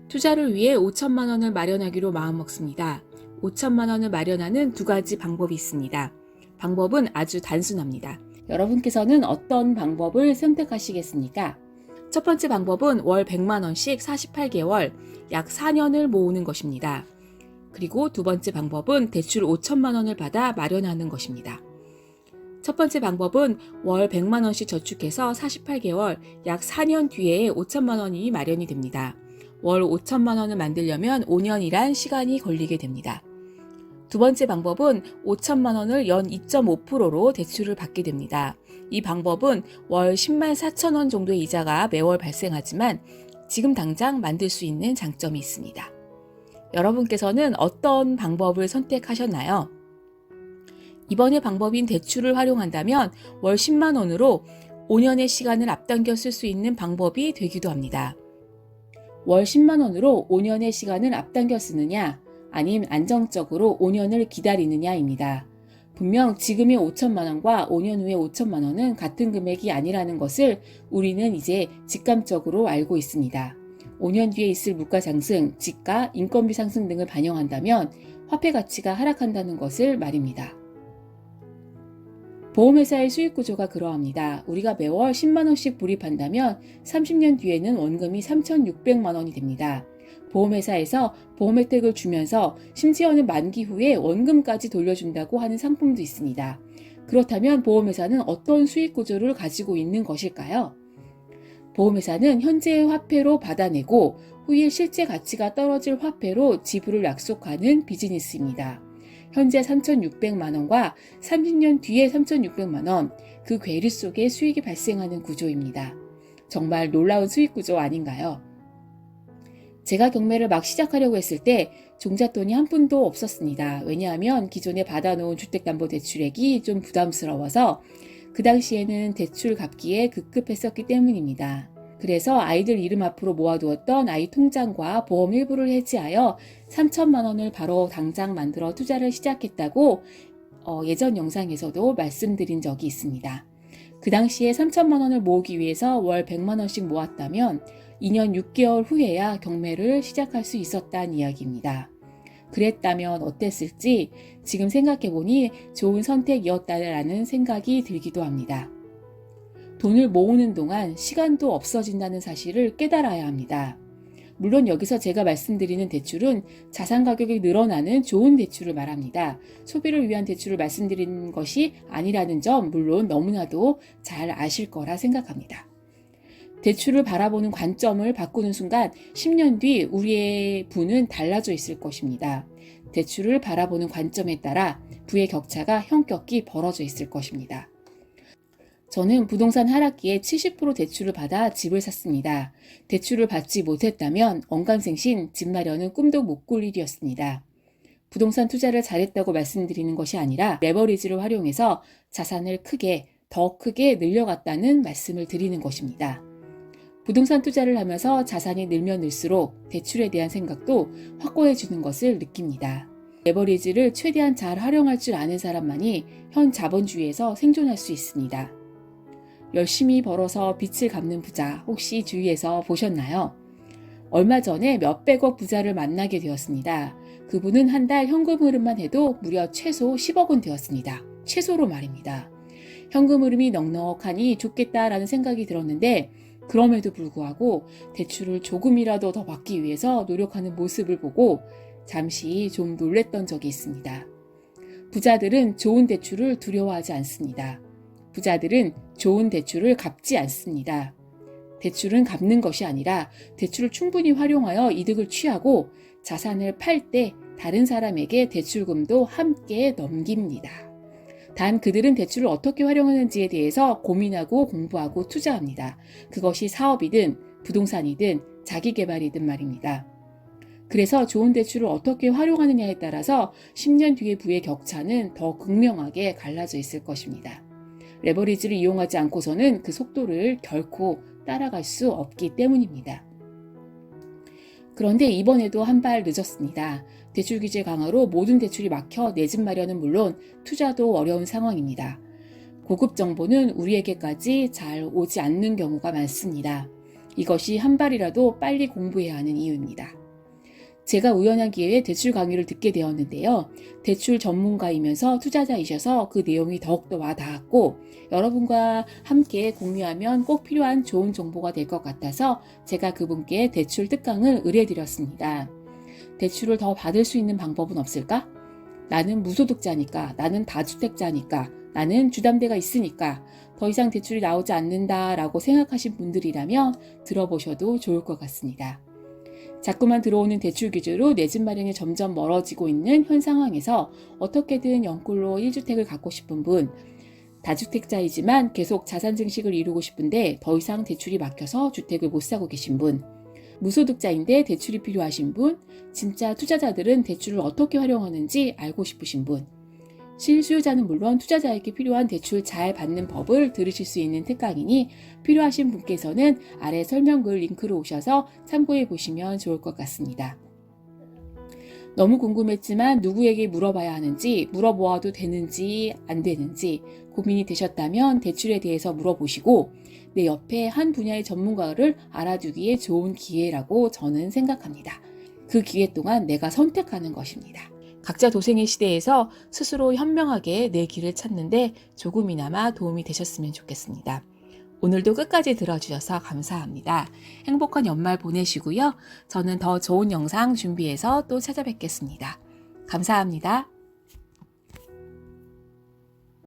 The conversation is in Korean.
투자를 위해 5천만 원을 마련하기로 마음먹습니다. 5천만 원을 마련하는 두 가지 방법이 있습니다. 방법은 아주 단순합니다. 여러분께서는 어떤 방법을 선택하시겠습니까? 첫 번째 방법은 월 100만 원씩 48개월, 약 4년을 모으는 것입니다. 그리고 두 번째 방법은 대출 5천만 원을 받아 마련하는 것입니다. 첫 번째 방법은 월 100만 원씩 저축해서 48개월, 약 4년 뒤에 5천만 원이 마련이 됩니다. 월 5천만 원을 만들려면 5년이란 시간이 걸리게 됩니다. 두 번째 방법은 5천만 원을 연 2.5%로 대출을 받게 됩니다. 이 방법은 월 10만 4천 원 정도의 이자가 매월 발생하지만 지금 당장 만들 수 있는 장점이 있습니다. 여러분께서는 어떤 방법을 선택하셨나요? 이번의 방법인 대출을 활용한다면 월 10만 원으로 5년의 시간을 앞당겨 쓸 수 있는 방법이 되기도 합니다. 월 10만 원으로 5년의 시간을 앞당겨 쓰느냐, 아님 안정적으로 5년을 기다리느냐입니다. 분명 지금의 5천만 원과 5년 후의 5천만 원은 같은 금액이 아니라는 것을 우리는 이제 직감적으로 알고 있습니다. 5년 뒤에 있을 물가 상승, 집가, 인건비 상승 등을 반영한다면 화폐 가치가 하락한다는 것을 말입니다. 보험회사의 수익 구조가 그러합니다. 우리가 매월 10만 원씩 불입한다면 30년 뒤에는 원금이 3,600만 원이 됩니다. 보험회사에서 보험 혜택을 주면서 심지어는 만기 후에 원금까지 돌려준다고 하는 상품도 있습니다. 그렇다면 보험회사는 어떤 수익 구조를 가지고 있는 것일까요? 보험회사는 현재의 화폐로 받아내고 후에 실제 가치가 떨어질 화폐로 지불을 약속하는 비즈니스입니다. 현재 3,600만 원과 30년 뒤에 3,600만 원, 그 괴리 속에 수익이 발생하는 구조입니다. 정말 놀라운 수익 구조 아닌가요? 제가 경매를 막 시작하려고 했을 때 종잣돈이 한 푼도 없었습니다. 왜냐하면 기존에 받아놓은 주택담보대출액이 좀 부담스러워서 그 당시에는 대출 갚기에 급급했었기 때문입니다. 그래서 아이들 이름 앞으로 모아두었던 아이 통장과 보험 일부를 해지하여 3천만 원을 바로 당장 만들어 투자를 시작했다고 예전 영상에서도 말씀드린 적이 있습니다. 그 당시에 3천만 원을 모으기 위해서 월 100만 원씩 모았다면 2년 6개월 후에야 경매를 시작할 수 있었다는 이야기입니다. 그랬다면 어땠을지 지금 생각해보니 좋은 선택이었다라는 생각이 들기도 합니다. 돈을 모으는 동안 시간도 없어진다는 사실을 깨달아야 합니다. 물론 여기서 제가 말씀드리는 대출은 자산 가격이 늘어나는 좋은 대출을 말합니다. 소비를 위한 대출을 말씀드리는 것이 아니라는 점 물론 너무나도 잘 아실 거라 생각합니다. 대출을 바라보는 관점을 바꾸는 순간 10년 뒤 우리의 부는 달라져 있을 것입니다. 대출을 바라보는 관점에 따라 부의 격차가 현격히 벌어져 있을 것입니다. 저는 부동산 하락기에 70% 대출을 받아 집을 샀습니다. 대출을 받지 못했다면 언감생신 집 마련은 꿈도 못 꿀 일이었습니다. 부동산 투자를 잘했다고 말씀드리는 것이 아니라 레버리지를 활용해서 자산을 더 크게 늘려갔다는 말씀을 드리는 것입니다. 부동산 투자를 하면서 자산이 늘면 늘수록 대출에 대한 생각도 확고해지는 것을 느낍니다. 레버리지를 최대한 잘 활용할 줄 아는 사람만이 현 자본주의에서 생존할 수 있습니다. 열심히 벌어서 빚을 갚는 부자 혹시 주위에서 보셨나요? 얼마 전에 몇백억 부자를 만나게 되었습니다. 그분은 한 달 현금 흐름만 해도 무려 최소 10억 원 되었습니다. 최소로 말입니다. 현금 흐름이 넉넉하니 좋겠다라는 생각이 들었는데 그럼에도 불구하고 대출을 조금이라도 더 받기 위해서 노력하는 모습을 보고 잠시 좀 놀랬던 적이 있습니다. 부자들은 좋은 대출을 두려워하지 않습니다. 부자들은 좋은 대출을 갚지 않습니다. 대출은 갚는 것이 아니라 대출을 충분히 활용하여 이득을 취하고 자산을 팔 때 다른 사람에게 대출금도 함께 넘깁니다. 단 그들은 대출을 어떻게 활용하는지에 대해서 고민하고 공부하고 투자합니다. 그것이 사업이든 부동산이든 자기개발이든 말입니다. 그래서 좋은 대출을 어떻게 활용하느냐에 따라서 10년 뒤의 부의 격차는 더 극명하게 갈라져 있을 것입니다. 레버리지를 이용하지 않고서는 그 속도를 결코 따라갈 수 없기 때문입니다. 그런데 이번에도 한 발 늦었습니다. 대출 규제 강화로 모든 대출이 막혀 내 집 마련은 물론 투자도 어려운 상황입니다. 고급 정보는 우리에게까지 잘 오지 않는 경우가 많습니다. 이것이 한 발이라도 빨리 공부해야 하는 이유입니다. 제가 우연한 기회에 대출 강의를 듣게 되었는데요. 대출 전문가이면서 투자자이셔서 그 내용이 더욱더 와닿았고 여러분과 함께 공유하면 꼭 필요한 좋은 정보가 될 것 같아서 제가 그분께 대출 특강을 의뢰드렸습니다. 대출을 더 받을 수 있는 방법은 없을까? 나는 무소득자니까, 나는 다주택자니까, 나는 주담대가 있으니까 더 이상 대출이 나오지 않는다라고 생각하신 분들이라면 들어보셔도 좋을 것 같습니다. 자꾸만 들어오는 대출 규제로 내 집 마련이 점점 멀어지고 있는 현 상황에서 어떻게든 영끌로 1주택을 갖고 싶은 분, 다주택자이지만 계속 자산 증식을 이루고 싶은데 더 이상 대출이 막혀서 주택을 못 사고 계신 분, 무소득자인데 대출이 필요하신 분, 진짜 투자자들은 대출을 어떻게 활용하는지 알고 싶으신 분, 실수요자는 물론 투자자에게 필요한 대출 잘 받는 법을 들으실 수 있는 특강이니 필요하신 분께서는 아래 설명글 링크로 오셔서 참고해 보시면 좋을 것 같습니다. 너무 궁금했지만 누구에게 물어봐야 하는지, 물어보아도 되는지 안 되는지 고민이 되셨다면 대출에 대해서 물어보시고 내 옆에 한 분야의 전문가를 알아두기에 좋은 기회라고 저는 생각합니다. 그 기회 동안 내가 선택하는 것입니다. 각자 도생의 시대에서 스스로 현명하게 내 길을 찾는데 조금이나마 도움이 되셨으면 좋겠습니다. 오늘도 끝까지 들어주셔서 감사합니다. 행복한 연말 보내시고요. 저는 더 좋은 영상 준비해서 또 찾아뵙겠습니다. 감사합니다.